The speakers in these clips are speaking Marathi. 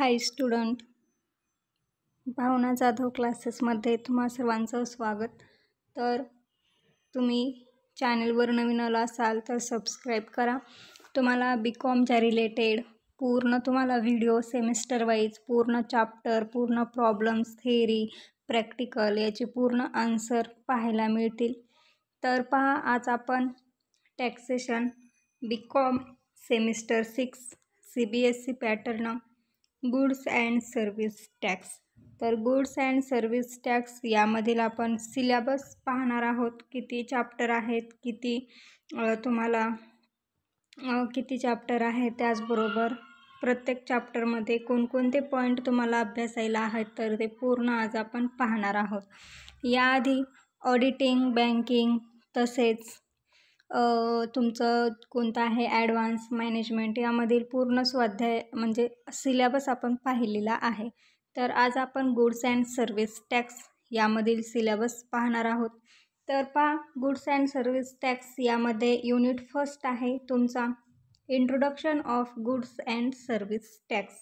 हाय स्टुडंट, भावना जाधव क्लासेसमध्ये तुम्हा सर्वांचं स्वागत. तर तुम्ही चॅनलवर नवीन आला असाल तर सबस्क्राईब करा. तुम्हाला BComच्या रिलेटेड पूर्ण तुम्हाला व्हिडिओ सेमिस्टर वाईज पूर्ण चॅप्टर, पूर्ण प्रॉब्लेम्स, थेअरी, प्रॅक्टिकल याचे पूर्ण आन्सर पाहायला मिळतील. तर पहा, आज आपण taxation BCom semester 6 CBSE pattern goods and service tax. तर गुड्स अँड सर्व्हिस टॅक्स यामधील आपण सिलेबस पाहणार आहोत. किती चॅप्टर आहेत, तुम्हाला किती चॅप्टर आहेत, त्याचबरोबर प्रत्येक चॅप्टरमध्ये कोणकोणते पॉईंट तुम्हाला अभ्यासायला आहेत, तर ते पूर्ण आज आपण पाहणार आहोत. याआधी ऑडिटिंग, बँकिंग तसेच तुमचं कोणतं आहे ॲडव्हान्स मॅनेजमेंट यामधील पूर्ण स्वाध्याय म्हणजे सिलेबस आपण पाहिलेला आहे. तर आज आपण गुड्स अँड सर्व्हिस टॅक्स यामधील सिलेबस पाहणार आहोत. तर पहा, गुड्स अँड सर्व्हिस टॅक्स यामध्ये युनिट फर्स्ट आहे तुमचा introduction of goods and service tax.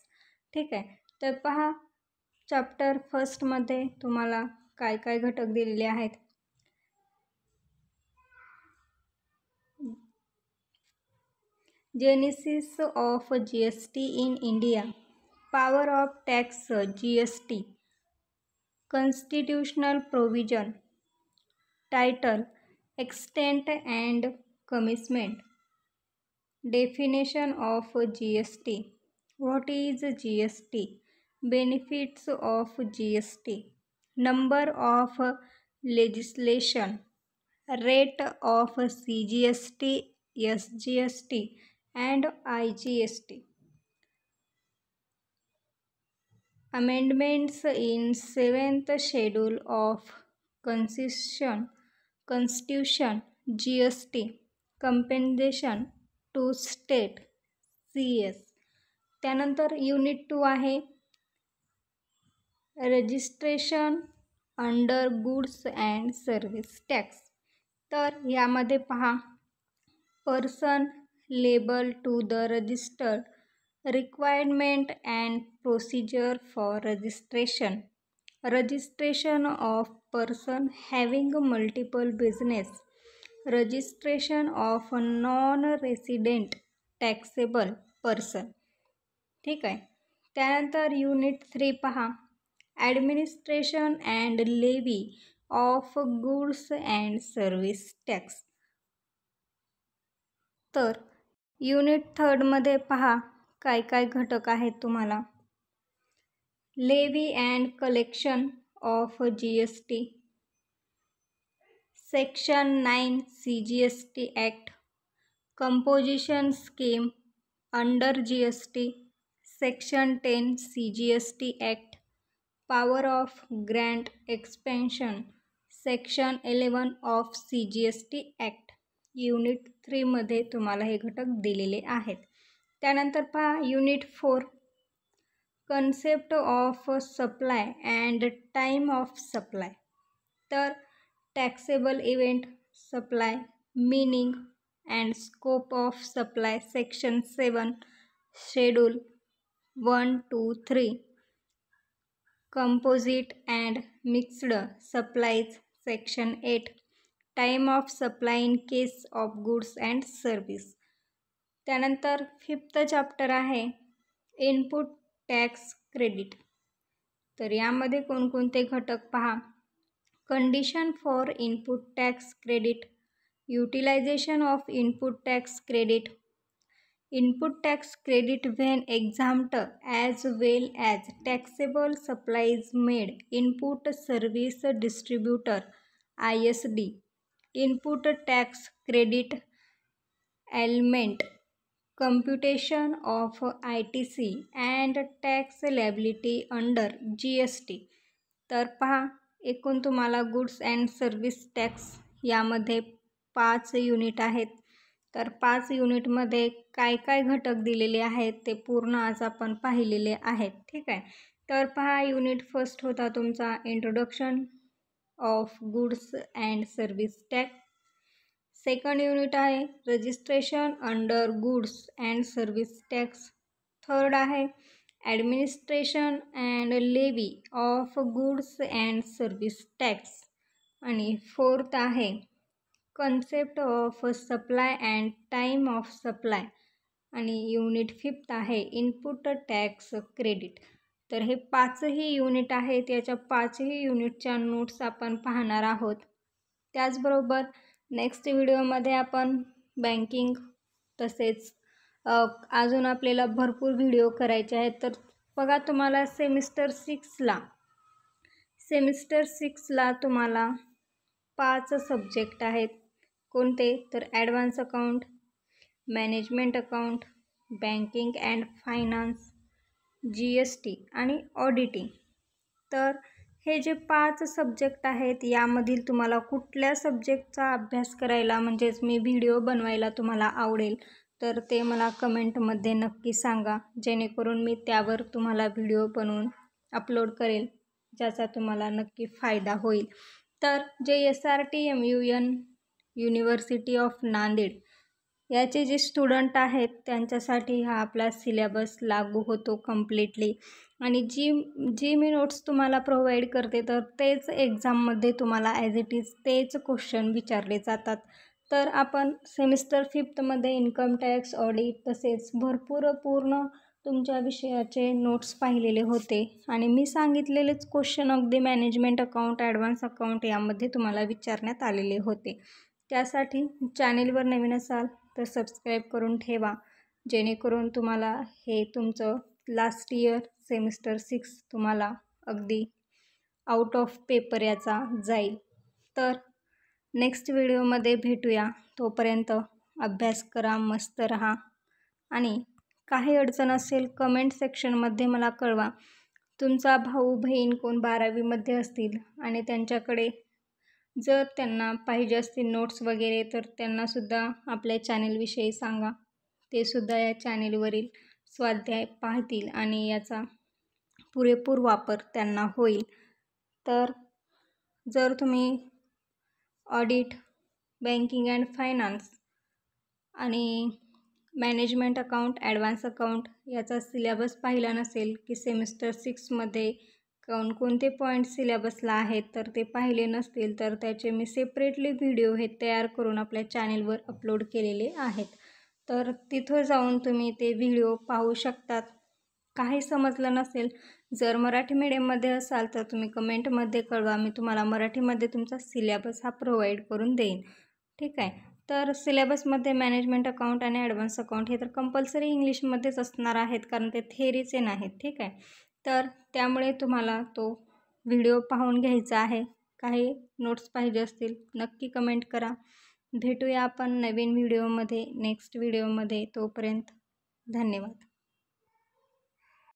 ठीक आहे. तर पहा, चॅप्टर फर्स्टमध्ये तुम्हाला काय काय घटक दिलेले आहेत. Genesis of GST in India, power of tax GST, constitutional provision, title, extent and commitment, definition of GST, what is GST, benefits of GST, number of legislation, rate of CGST, SGST and IGST, amendments in 7th schedule of Constitution, GST, compensation to state, CS. त्यानंतर युनिट 2 आहे registration under goods and service tax. तर यामध्ये पहा, person liable to the registered, requirement and procedure for registration, registration of person having multiple business, registration of non resident taxable person. ठीक आहे. त्यानंतर युनिट 3 पहा, administration and levy of goods and service tax. तर युनिट 3मध्ये पहा काय काय घटक आहेत तुम्हाला. Levy and collection of GST, section 9 CGST act, composition scheme under GST, section 10 CGST act, power of grant exemption, section 11 of CGST act. Unit 3मध्ये तुम्हाला हे घटक दिलेले आहेत. त्यानंतर पहा unit 4, concept of supply and time of supply. तर taxable event supply, meaning and scope of supply, section 7 schedule 1, 2, 3, composite and mixed supplies, section 8, time of supply in case of goods and service. त्यानंतर 5th चॅप्टर आहे इनपुट टॅक्स क्रेडिट. तर यामध्ये कोणकोणते घटक पहा, condition for input tax credit, utilization of input tax credit, input tax credit when exempt as well as taxable supplies made, input service distributor ISD, input tax credit element, computation of ITC and tax liability under GST. तर पहा, एकूण तुम्हाला गुड्स अँड सर्व्हिस टॅक्स यामध्ये 5 युनिट आहेत. तर 5 युनिटमध्ये काय काय घटक दिलेले आहेत ते पूर्ण आज आपण पाहिलेले आहेत. ठीक आहे. तर पहा, युनिट फर्स्ट होता तुमचा introduction of goods and service tax. Second unit आहे registration under goods and service tax. Third आहे administration and levy of goods and service tax. आणि 4th आहे concept of supply and time of supply. आणि युनिट 5th आहे इनपुट टॅक्स क्रेडिट. तर हे 5ही युनिट आहेत. याच्या 5ही युनिटच्या नोट्स आपण पाहणार आहोत. त्याचबरोबर नेक्स्ट व्हिडिओमध्ये आपण बँकिंग तसेच अजून आपल्याला भरपूर व्हिडिओ करायचे आहेत. तर बघा, तुम्हाला सेमिस्टर 6ला तुम्हाला 5 सब्जेक्ट आहेत. कोणते? तर advance account, management account, banking and finance, GST आणि ऑडिटिंग. तर हे जे 5 सब्जेक्ट आहेत यामधील तुम्हाला कुठल्या सब्जेक्टचा अभ्यास करायला म्हणजेच मी व्हिडिओ बनवायला तुम्हाला आवडेल तर ते मला कमेंटमध्ये नक्की सांगा, जेणेकरून मी त्यावर तुम्हाला व्हिडिओ बनवून अपलोड करेल, ज्याचा तुम्हाला नक्की फायदा होईल. तर जे SRTMUN युनिव्हर्सिटी ऑफ नांदेड याचे जे स्टुडंट आहेत त्यांच्यासाठी हा आपला सिलेबस लागू होतो कम्प्लिटली. आणि जी मी नोट्स तुम्हाला प्रोव्हाइड करते तर तेच एक्झाममध्ये तुम्हाला ॲज इट इज तेच क्वेश्चन विचारले जातात. तर आपण सेमिस्टर 5थमध्ये इन्कम टॅक्स, ऑडिट तसेच पूर्ण तुमच्या विषयाचे नोट्स पाहिलेले होते आणि मी सांगितलेलेच क्वेश्चन अगदी मॅनेजमेंट अकाउंट, ॲडव्हान्स अकाउंट यामध्ये तुम्हाला विचारण्यात आलेले होते. त्यासाठी चॅनेलवर नवीन असाल तर सबस्क्राईब करून ठेवा, जेणेकरून तुम्हाला हे तुमचं लास्ट इयर सेमिस्टर 6 तुम्हाला अगदी आउट ऑफ पेपर याचा जाईल. तर नेक्स्ट व्हिडिओमध्ये भेटूया. तोपर्यंत अभ्यास करा, मस्त राहा आणि काही अडचण असेल कमेंट सेक्शनमध्ये मला कळवा. तुमचा भाऊ बहीण कोण 12वीमध्ये असतील आणि त्यांच्याकडे जर त्यांना पाहिजे असतील नोट्स वगैरे तर त्यांनासुद्धा आपल्या चॅनेलविषयी सांगा. ते सुद्धा या चॅनेलवरील स्वाध्याय पाहतील आणि याचा पुरेपूर वापर त्यांना होईल. तर जर तुम्ही ऑडिट, बँकिंग अँड फायनान्स आणि मॅनेजमेंट अकाउंट, ॲडव्हान्स अकाउंट याचा सिलेबस पाहिला नसेल की सेमिस्टर 6मध्ये कोणते पॉईंट सिलेबसला आहेत तर ते पाहिले नसतील तर त्याचे मी सेपरेटली व्हिडिओ हे तयार करून आपल्या चॅनेलवर अपलोड केलेले आहेत. तर तिथं जाऊन तुम्ही ते व्हिडिओ पाहू शकतात. काही समजलं नसेल, जर मराठी मीडियममध्ये असाल तर तुम्ही कमेंटमध्ये कळवा, मी तुम्हाला मराठीमध्ये तुमचा सिलेबस हा प्रोव्हाइड करून देईन. ठीक आहे. तर सिलेबसमध्ये मॅनेजमेंट अकाउंट आणि ॲडव्हान्स अकाउंट हे तर कंपल्सरी इंग्लिशमध्येच असणार आहेत, कारण ते थेअरीचे नाहीत. ठीक आहे. तर त्यामुळे तुम्हाला तो व्हिडिओ पाहून घ्यायचा आहे. काही नोट्स पाहिजे असतील नक्की कमेंट करा. भेटूया आपण नवीन व्हिडिओमध्ये, नेक्स्ट व्हिडिओमध्ये. तोपर्यंत धन्यवाद.